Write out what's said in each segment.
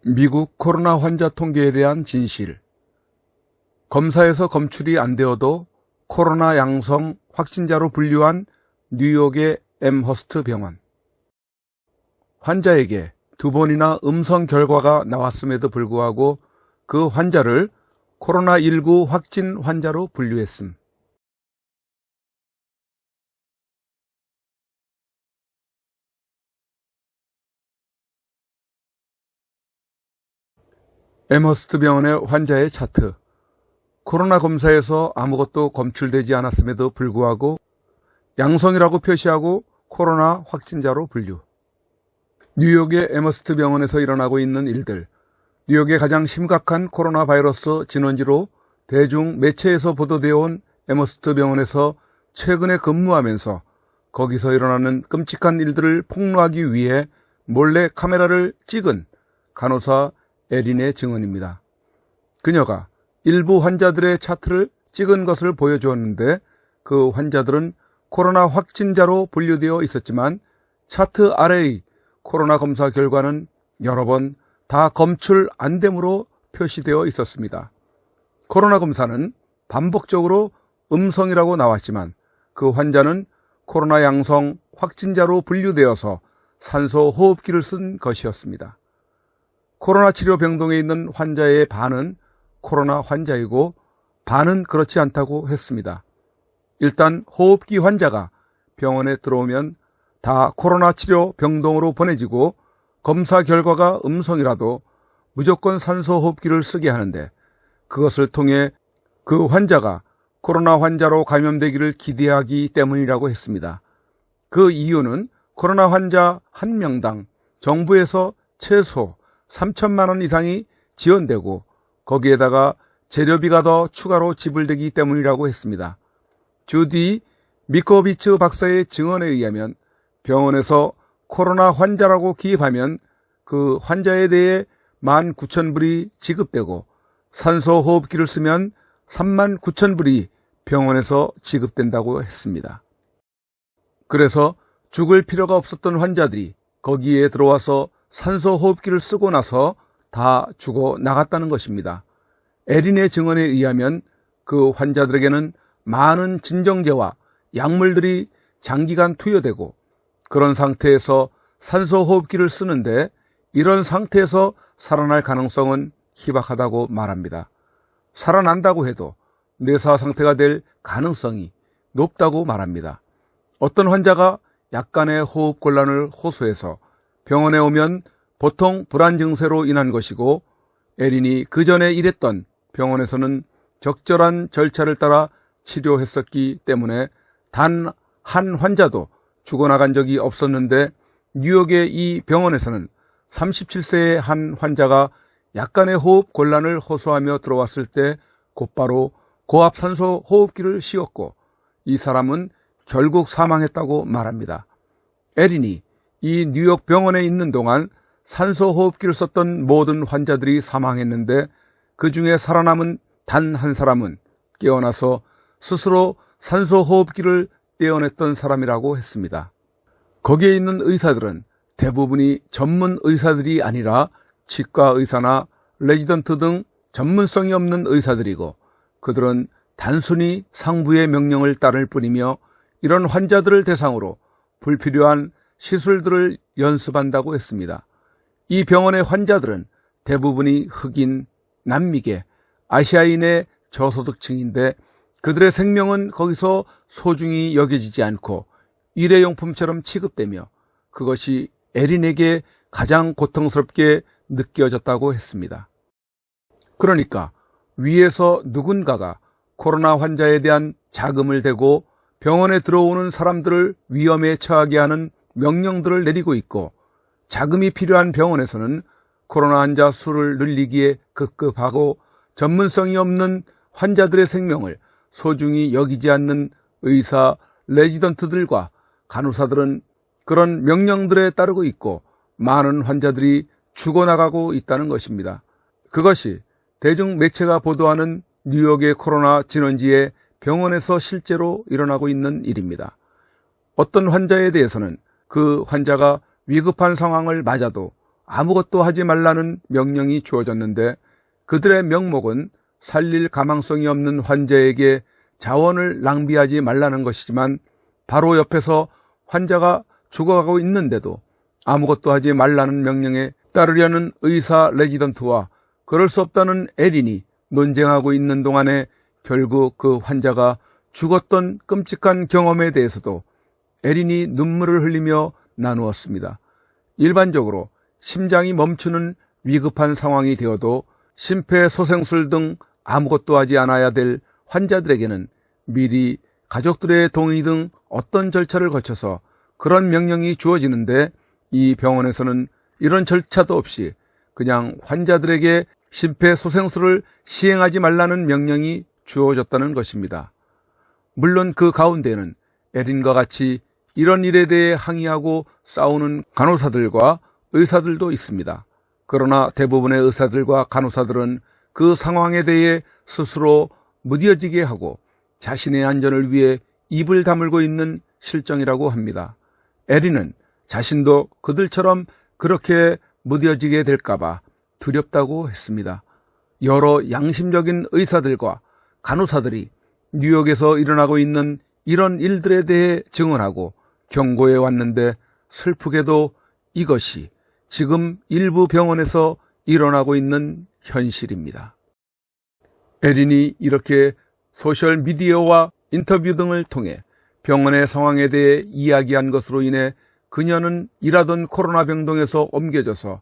미국 코로나 환자 통계에 대한 진실. 검사에서 검출이 안 되어도 코로나 양성 확진자로 분류한 뉴욕의 앰허스트 병원. 환자에게 2번이나 음성 결과가 나왔음에도 불구하고 그 환자를 코로나19 확진 환자로 분류했음. 앰허스트 병원의 환자의 차트. 코로나 검사에서 아무것도 검출되지 않았음에도 불구하고 양성이라고 표시하고 코로나 확진자로 분류. 뉴욕의 앰허스트 병원에서 일어나고 있는 일들. 뉴욕의 가장 심각한 코로나 바이러스 진원지로 대중 매체에서 보도되어 온 앰허스트 병원에서 최근에 근무하면서 거기서 일어나는 끔찍한 일들을 폭로하기 위해 몰래 카메라를 찍은 간호사 에린의 증언입니다. 그녀가 일부 환자들의 차트를 찍은 것을 보여주었는데 그 환자들은 코로나 확진자로 분류되어 있었지만 차트 아래의 코로나 검사 결과는 여러 번 다 검출 안 됨으로 표시되어 있었습니다. 코로나 검사는 반복적으로 음성이라고 나왔지만 그 환자는 코로나 양성 확진자로 분류되어서 산소 호흡기를 쓴 것이었습니다. 코로나 치료 병동에 있는 환자의 반은 코로나 환자이고 반은 그렇지 않다고 했습니다. 일단 호흡기 환자가 병원에 들어오면 다 코로나 치료 병동으로 보내지고 검사 결과가 음성이라도 무조건 산소 호흡기를 쓰게 하는데 그것을 통해 그 환자가 코로나 환자로 감염되기를 기대하기 때문이라고 했습니다. 그 이유는 코로나 환자 1명당 정부에서 최소 3천만 원 이상이 지원되고 거기에다가 재료비가 더 추가로 지불되기 때문이라고 했습니다. 주디 미코비츠 박사의 증언에 의하면 병원에서 코로나 환자라고 기입하면 그 환자에 대해 19,000불이 지급되고 산소 호흡기를 쓰면 39,000불이 병원에서 지급된다고 했습니다. 그래서 죽을 필요가 없었던 환자들이 거기에 들어와서 산소 호흡기를 쓰고 나서 다 죽어 나갔다는 것입니다. 에린의 증언에 의하면 그 환자들에게는 많은 진정제와 약물들이 장기간 투여되고 그런 상태에서 산소 호흡기를 쓰는데 이런 상태에서 살아날 가능성은 희박하다고 말합니다. 살아난다고 해도 뇌사 상태가 될 가능성이 높다고 말합니다. 어떤 환자가 약간의 호흡 곤란을 호소해서 병원에 오면 보통 불안 증세로 인한 것이고 에린이 그 전에 일했던 병원에서는 적절한 절차를 따라 치료했었기 때문에 단 한 환자도 죽어나간 적이 없었는데 뉴욕의 이 병원에서는 37세의 한 환자가 약간의 호흡 곤란을 호소하며 들어왔을 때 곧바로 고압산소 호흡기를 씌웠고 이 사람은 결국 사망했다고 말합니다. 에린이 이 뉴욕 병원에 있는 동안 산소 호흡기를 썼던 모든 환자들이 사망했는데 그 중에 살아남은 단 한 사람은 깨어나서 스스로 산소 호흡기를 떼어냈던 사람이라고 했습니다. 거기에 있는 의사들은 대부분이 전문 의사들이 아니라 치과 의사나 레지던트 등 전문성이 없는 의사들이고 그들은 단순히 상부의 명령을 따를 뿐이며 이런 환자들을 대상으로 불필요한 시술들을 연습한다고 했습니다. 이 병원의 환자들은 대부분이 흑인, 남미계, 아시아인의 저소득층인데 그들의 생명은 거기서 소중히 여겨지지 않고 일회용품처럼 취급되며 그것이 에린에게 가장 고통스럽게 느껴졌다고 했습니다. 그러니까 위에서 누군가가 코로나 환자에 대한 자금을 대고 병원에 들어오는 사람들을 위험에 처하게 하는 명령들을 내리고 있고 자금이 필요한 병원에서는 코로나 환자 수를 늘리기에 급급하고 전문성이 없는 환자들의 생명을 소중히 여기지 않는 의사, 레지던트들과 간호사들은 그런 명령들에 따르고 있고 많은 환자들이 죽어나가고 있다는 것입니다. 그것이 대중 매체가 보도하는 뉴욕의 코로나 진원지의 병원에서 실제로 일어나고 있는 일입니다. 어떤 환자에 대해서는 그 환자가 위급한 상황을 맞아도 아무것도 하지 말라는 명령이 주어졌는데 그들의 명목은 살릴 가망성이 없는 환자에게 자원을 낭비하지 말라는 것이지만 바로 옆에서 환자가 죽어가고 있는데도 아무것도 하지 말라는 명령에 따르려는 의사 레지던트와 그럴 수 없다는 에린이 논쟁하고 있는 동안에 결국 그 환자가 죽었던 끔찍한 경험에 대해서도 에린이 눈물을 흘리며 나누었습니다. 일반적으로 심장이 멈추는 위급한 상황이 되어도 심폐소생술 등 아무것도 하지 않아야 될 환자들에게는 미리 가족들의 동의 등 어떤 절차를 거쳐서 그런 명령이 주어지는데 이 병원에서는 이런 절차도 없이 그냥 환자들에게 심폐소생술을 시행하지 말라는 명령이 주어졌다는 것입니다. 물론 그 가운데에는 에린과 같이 이런 일에 대해 항의하고 싸우는 간호사들과 의사들도 있습니다. 그러나 대부분의 의사들과 간호사들은 그 상황에 대해 스스로 무뎌지게 하고 자신의 안전을 위해 입을 다물고 있는 실정이라고 합니다. 에린은 자신도 그들처럼 그렇게 무뎌지게 될까봐 두렵다고 했습니다. 여러 양심적인 의사들과 간호사들이 뉴욕에서 일어나고 있는 이런 일들에 대해 증언하고 경고해 왔는데 슬프게도 이것이 지금 일부 병원에서 일어나고 있는 현실입니다. 에린이 이렇게 소셜미디어와 인터뷰 등을 통해 병원의 상황에 대해 이야기한 것으로 인해 그녀는 일하던 코로나 병동에서 옮겨져서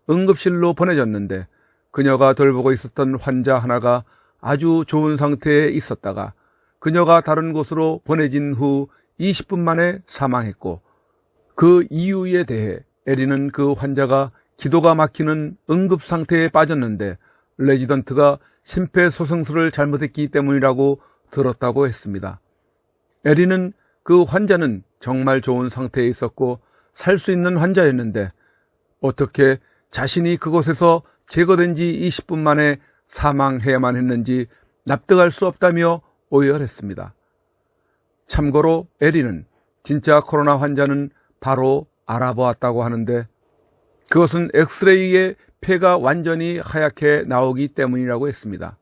응급실로 보내졌는데 그녀가 돌보고 있었던 환자 하나가 아주 좋은 상태에 있었다가 그녀가 다른 곳으로 보내진 후 20분 만에 사망했고 그 이유에 대해 에린은 그 환자가 기도가 막히는 응급 상태에 빠졌는데 레지던트가 심폐소생술을 잘못했기 때문이라고 들었다고 했습니다. 에린은 그 환자는 정말 좋은 상태에 있었고 살 수 있는 환자였는데 어떻게 자신이 그곳에서 제거된 지 20분 만에 사망해야만 했는지 납득할 수 없다며 오열했습니다. 참고로 에린은 진짜 코로나 환자는 바로 알아보았다고 하는데 그것은 엑스레이에 폐가 완전히 하얗게 나오기 때문이라고 했습니다.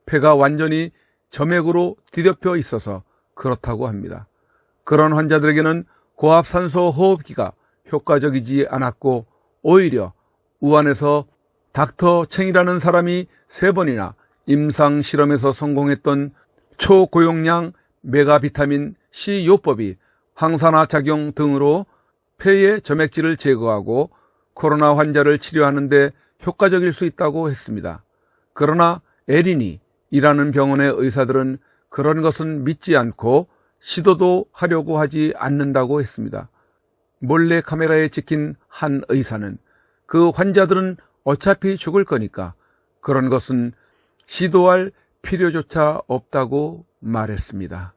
폐가 완전히 점액으로 뒤덮여 있어서 그렇다고 합니다. 그런 환자들에게는 고압산소 호흡기가 효과적이지 않았고 오히려 우한에서 닥터 챙이라는 사람이 3번이나 임상 실험에서 성공했던 초고용량 메가비타민 C 요법이 항산화 작용 등으로 폐의 점액질을 제거하고 코로나 환자를 치료하는 데 효과적일 수 있다고 했습니다. 그러나 에린이 일하는 병원의 의사들은 그런 것은 믿지 않고 시도도 하려고 하지 않는다고 했습니다. 몰래 카메라에 찍힌 한 의사는 그 환자들은 어차피 죽을 거니까 그런 것은 시도할 필요조차 없다고 말했습니다.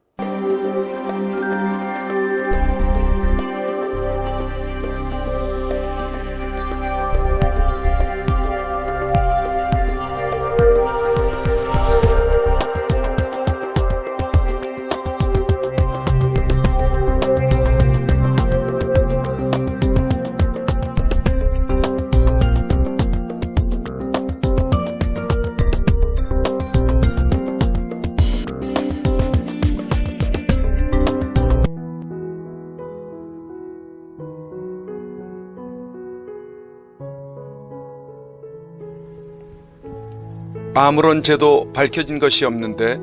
아무런 죄도 밝혀진 것이 없는데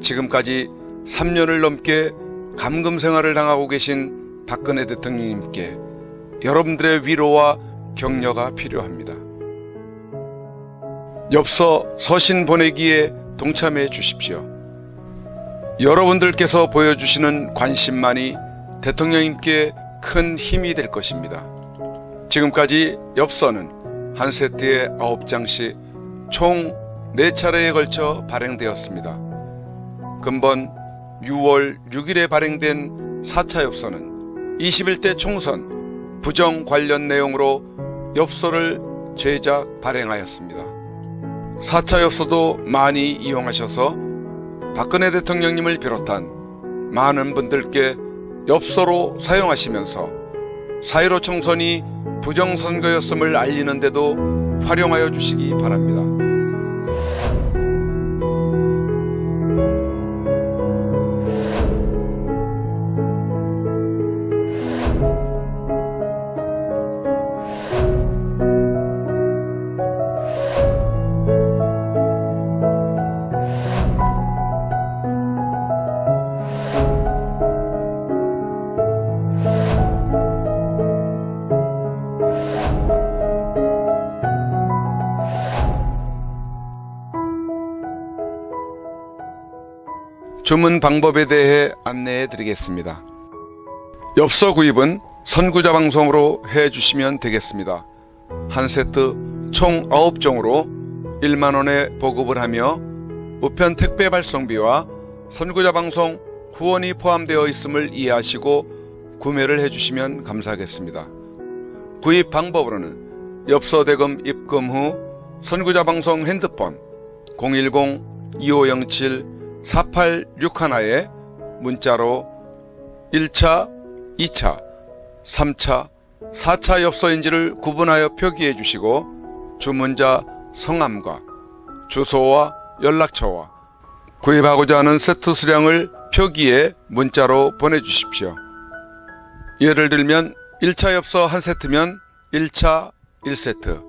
지금까지 3년을 넘게 감금 생활을 당하고 계신 박근혜 대통령님께 여러분들의 위로와 격려가 필요합니다. 엽서 서신 보내기에 동참해 주십시오. 여러분들께서 보여주시는 관심만이 대통령님께 큰 힘이 될 것입니다. 지금까지 엽서는 한 세트에 9장씩 총 4차례에 걸쳐 발행되었습니다. 근본 6월 6일에 발행된 4차 엽서는 21대 총선 부정 관련 내용으로 엽서를 제작 발행하였습니다. 4차 엽서도 많이 이용하셔서 박근혜 대통령님을 비롯한 많은 분들께 엽서로 사용하시면서 4.15 총선이 부정선거였음을 알리는데도 활용하여 주시기 바랍니다. 주문 방법에 대해 안내해 드리겠습니다. 엽서 구입은 선구자 방송으로 해 주시면 되겠습니다. 한 세트 총 9종으로 1만원에 보급을 하며 우편 택배 발송비와 선구자 방송 후원이 포함되어 있음을 이해하시고 구매를 해 주시면 감사하겠습니다. 구입 방법으로는 엽서 대금 입금 후 선구자 방송 핸드폰 010-2507-4861에 문자로 1차, 2차, 3차, 4차 엽서인지를 구분하여 표기해 주시고 주문자 성함과 주소와 연락처와 구입하고자 하는 세트 수량을 표기해 문자로 보내주십시오. 예를 들면 1차 엽서 1세트면 1차 1세트,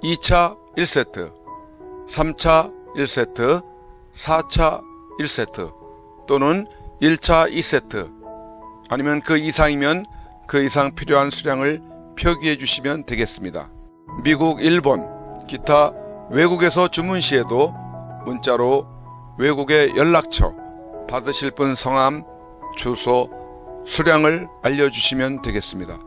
2차 1세트, 3차 1세트, 4차 1세트 또는 1차 2세트 아니면 그 이상이면 그 이상 필요한 수량을 표기해 주시면 되겠습니다. 미국, 일본, 기타 외국에서 주문 시에도 문자로 외국의 연락처, 받으실 분 성함, 주소, 수량을 알려주시면 되겠습니다.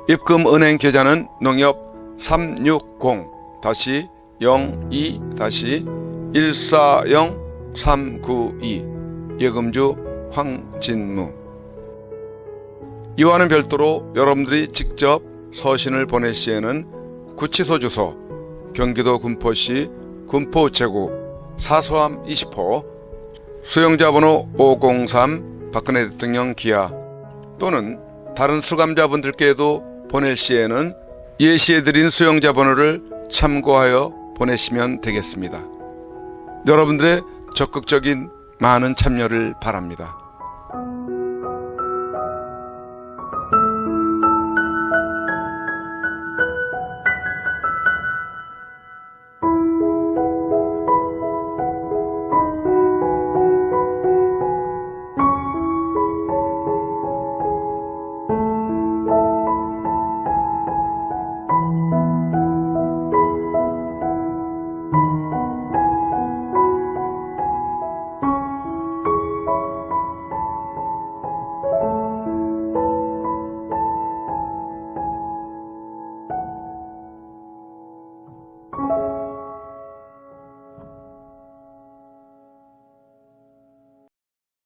입금 은행 계좌는 농협 360-02-140-392 예금주 황진무. 이와는 별도로 여러분들이 직접 서신을 보낼 시에는 구치소 주소 경기도 군포시 군포우체국 사소함 20호 수용자 번호 503 박근혜 대통령 기하 또는 다른 수감자분들께도 보낼 시에는 예시해드린 수용자 번호를 참고하여 보내시면 되겠습니다. 여러분들의 적극적인 많은 참여를 바랍니다.